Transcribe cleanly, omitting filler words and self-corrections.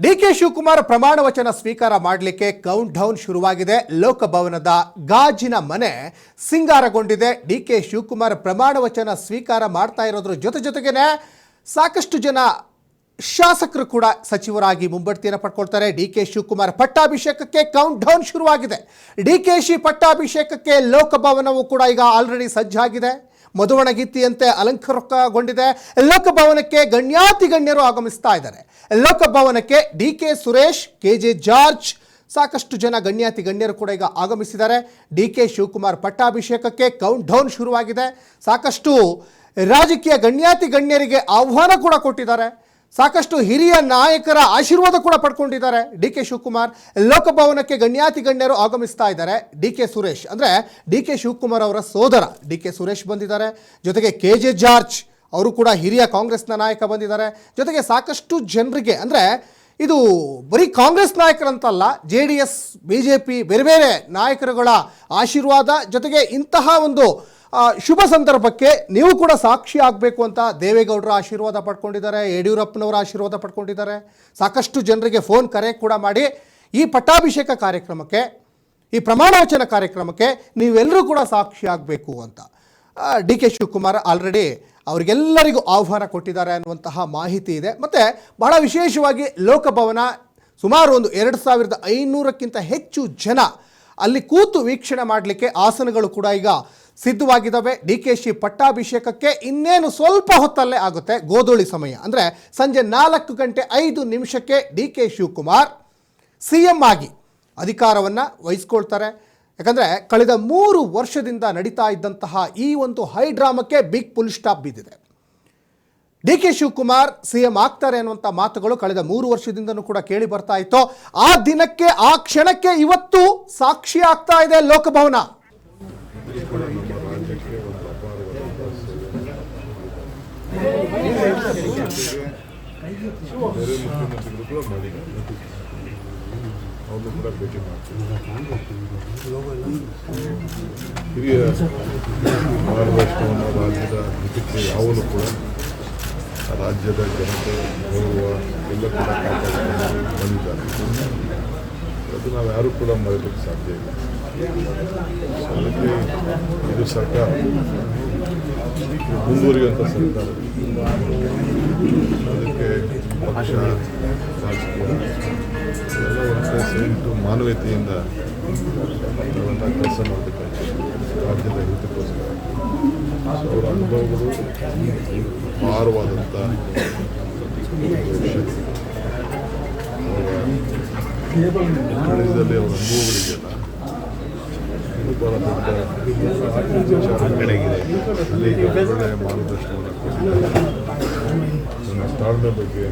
DK Shivakumar ಪ್ರಮಾಣ ವಚನ ಸ್ವೀಕಾರ ಮಾಡಲಿಕ್ಕೆ ಕೌಂಟ್ ಡೌನ್ ಶುರುವಾಗಿದೆ. ಲೋಕಭವನದ ಗಾಜಿನ ಮನೆ ಸಿಂಗಾರಗೊಂಡಿದೆ. ಡಿಕೆ ಶಿವಕುಮಾರ್ ಪ್ರಮಾಣ ವಚನ ಸ್ವೀಕಾರ ಮಾಡ್ತಾ ಇರೋದ್ರ ಜೊತೆಗೇನೆ ಸಾಕಷ್ಟು ಜನ ಶಾಸಕರು ಕೂಡ ಸಚಿವರಾಗಿ ಮುಂಬಡ್ತಿಯನ್ನು ಪಡ್ಕೊಳ್ತಾರೆ. ಡಿಕೆ ಶಿವಕುಮಾರ್ ಪಟ್ಟಾಭಿಷೇಕಕ್ಕೆ ಕೌಂಟ್ ಡೌನ್ ಶುರುವಾಗಿದೆ. ಡಿಕೆಶಿ ಪಟ್ಟಾಭಿಷೇಕಕ್ಕೆ ಲೋಕಭವನವು ಕೂಡ ಈಗ ಆಲ್ರೆಡಿ ಸಜ್ಜಾಗಿದೆ. ಮಧುವಣಗೀತಿಯಂತೆ ಅಲಂಕೃತಗೊಂಡಿದೆ. ಲೋಕಭವನಕ್ಕೆ ಗಣ್ಯಾತಿ ಗಣ್ಯರು ಆಗಮಿಸ್ತಾ ಇದ್ದಾರೆ. ಲೋಕಭವನಕ್ಕೆ ಡಿಕೆ ಸುರೇಶ್, ಕೆಜೆ ಜಾರ್ಜ್, ಸಾಕಷ್ಟು ಜನ ಗಣ್ಯಾತಿ ಗಣ್ಯರು ಕೂಡ ಈಗ ಆಗಮಿಸಿದ್ದಾರೆ. ಡಿಕೆ ಶಿವಕುಮಾರ್ ಪಟ್ಟಾಭಿಷೇಕಕ್ಕೆ ಕೌಂಟ್ ಡೌನ್ ಶುರುವಾಗಿದೆ. ಸಾಕಷ್ಟು ರಾಜಕೀಯ ಗಣ್ಯಾತಿ ಗಣ್ಯರಿಗೆ ಆಹ್ವಾನ ಕೂಡ ಕೊಟ್ಟಿದ್ದಾರೆ. ಸಾಕಷ್ಟು ಹಿರಿಯ ನಾಯಕರ ಆಶೀರ್ವಾದ ಕೂಡ ಪಡ್ಕೊಂಡಿದ್ದಾರೆ. ಡಿಕೆ ಶಿವಕುಮಾರ್ ಲೋಕಭವನಕ್ಕೆ ಗಣ್ಯಾತಿ ಗಣ್ಯರು ಆಗಮಿಸ್ತಾ ಇದ್ದಾರೆ. ಡಿಕೆ ಸುರೇಶ್ ಅಂದರೆ ಡಿಕೆ ಶಿವಕುಮಾರ್ ಅವರ ಸೋದರ ಡಿಕೆ ಸುರೇಶ್ ಬಂದಿದ್ದಾರೆ. ಜೊತೆಗೆ ಕೆಜೆ ಜಾರ್ಜ್ ಅವರು ಕೂಡ ಹಿರಿಯ ಕಾಂಗ್ರೆಸ್ನ ನಾಯಕ ಬಂದಿದ್ದಾರೆ. ಜೊತೆಗೆ ಸಾಕಷ್ಟು ಜನರಿಗೆ ಅಂದರೆ ಇದು ಬರೀ ಕಾಂಗ್ರೆಸ್ ನಾಯಕರಂತಲ್ಲ, JDS, BJP ಬೇರೆ ಬೇರೆ ನಾಯಕರುಗಳ ಆಶೀರ್ವಾದ, ಜೊತೆಗೆ ಇಂತಹ ಒಂದು ಶುಭ ಸಂದರ್ಭಕ್ಕೆ ನೀವು ಕೂಡ ಸಾಕ್ಷಿ ಆಗಬೇಕು ಅಂತ ದೇವೇಗೌಡರ ಆಶೀರ್ವಾದ ಪಡ್ಕೊಂಡಿದ್ದಾರೆ, ಯಡಿಯೂರಪ್ಪನವರ ಆಶೀರ್ವಾದ ಪಡ್ಕೊಂಡಿದ್ದಾರೆ. ಸಾಕಷ್ಟು ಜನರಿಗೆ ಫೋನ್ ಕರೆ ಕೂಡ ಮಾಡಿ ಈ ಪಟ್ಟಾಭಿಷೇಕ ಕಾರ್ಯಕ್ರಮಕ್ಕೆ, ಈ ಪ್ರಮಾಣ ವಚನ ಕಾರ್ಯಕ್ರಮಕ್ಕೆ ನೀವೆಲ್ಲರೂ ಕೂಡ ಸಾಕ್ಷಿ ಆಗಬೇಕು ಅಂತ ಡಿಕೆ ಶಿವಕುಮಾರ್ ಆಲ್ರೆಡಿ ಅವರಿಗೆಲ್ಲರಿಗೂ ಆಹ್ವಾನ ಕೊಟ್ಟಿದ್ದಾರೆ ಅನ್ನುವಂತಹ ಮಾಹಿತಿ ಇದೆ. ಮತ್ತು ಬಹಳ ವಿಶೇಷವಾಗಿ ಲೋಕಭವನ ಸುಮಾರು ಒಂದು 2500ಕ್ಕಿಂತ ಹೆಚ್ಚು ಜನ ಅಲ್ಲಿ ಕೂತು ವೀಕ್ಷಣೆ ಮಾಡಲಿಕ್ಕೆ ಆಸನಗಳು ಕೂಡ ಈಗ ಸಿದ್ಧವಾಗಿದ್ದಾವೆ. ಡಿಕೆಶಿ ಪಟ್ಟಾಭಿಷೇಕಕ್ಕೆ ಇನ್ನೇನು ಸ್ವಲ್ಪ ಹೊತ್ತಲ್ಲೇ ಆಗುತ್ತೆ. ಗೋಧೂಳಿ ಸಮಯ ಅಂದರೆ ಸಂಜೆ 4:05 ಡಿಕೆ ಶಿವಕುಮಾರ್ CM ಆಗಿ ಅಧಿಕಾರವನ್ನು ವಹಿಸ್ಕೊಳ್ತಾರೆ. ಯಾಕಂದರೆ ಕಳೆದ 3 ವರ್ಷದಿಂದ ನಡೀತಾ ಇದ್ದಂತಹ ಈ ಒಂದು ಹೈಡ್ರಾಮಕ್ಕೆ ಬಿಗ್ ಫುಲ್ ಸ್ಟಾಪ್ ಬಿದ್ದಿದೆ. ಡಿಕೆ ಶಿವಕುಮಾರ್ CM ಆಗ್ತಾರೆ ಅನ್ನುವಂಥ ಮಾತುಗಳು ಕಳೆದ 3 ವರ್ಷದಿಂದನೂ ಕೂಡ ಕೇಳಿ ಬರ್ತಾ ಇತ್ತು. ಆ ದಿನಕ್ಕೆ, ಆ ಕ್ಷಣಕ್ಕೆ ಇವತ್ತು ಸಾಕ್ಷಿ ಆಗ್ತಾ ಇದೆ ಲೋಕಭವನ. ಅವನು ಕೂಡ ಭೇಟಿ ಮಾಡ್ತೀನಿ. ಹಿರಿಯ ಮಾರ್ಗದರ್ಶನವನ್ನು ರಾಜ್ಯದ ಹಿತಕ್ಕೆ ಯಾವನು ಕೂಡ ರಾಜ್ಯದ ಜನತೆ ಗೌರವ ಎಲ್ಲ ಕೂಡ ಕಾಪಾಡಿಕೊಂಡು ಬಂದಿದ್ದಾರೆ. ಅದು ನಾವು ಯಾರೂ ಕೂಡ ಮರೆಯಲಿಕ್ಕೆ ಸಾಧ್ಯ ಇಲ್ಲ. ಅದಕ್ಕೆ ಇದು ಸರ್ಕಾರ ಮುಂದುವರಿಯುವಂಥ ಸರ್ಕಾರ. ಅದಕ್ಕೆ ಪಕ್ಷ, ರಾಜಕೀಯ ಎಲ್ಲ ಒಂದು ಸೇರಿಟ್ಟು ಮಾನವೀಯತೆಯಿಂದ ನಾವೆಲ್ಲ ಕೆಲಸ ಮಾಡಬೇಕಾಗ್ತದೆ ರಾಜ್ಯದ ಹಿತಕ್ಕೋಸ್ಕರ. ಅವರ ಅನುಭವಗಳು ಅಪಾರವಾದಂಥ ಕಳೆದಲ್ಲಿ ಅವರ ಅನುಭವಗಳಿಗೆಲ್ಲ ಇದು ಭಾಳ ದೊಡ್ಡ ವಿಚಾರ ಕಡೆಗಿದೆ. ಅಲ್ಲಿ ಒಳ್ಳೆಯ ಮಾರ್ಗದರ್ಶನವನ್ನು ಕೊಟ್ಟಿದ್ದಾರೆ. ನನ್ನ ತಾಳ್ಮೆ ಬಗ್ಗೆ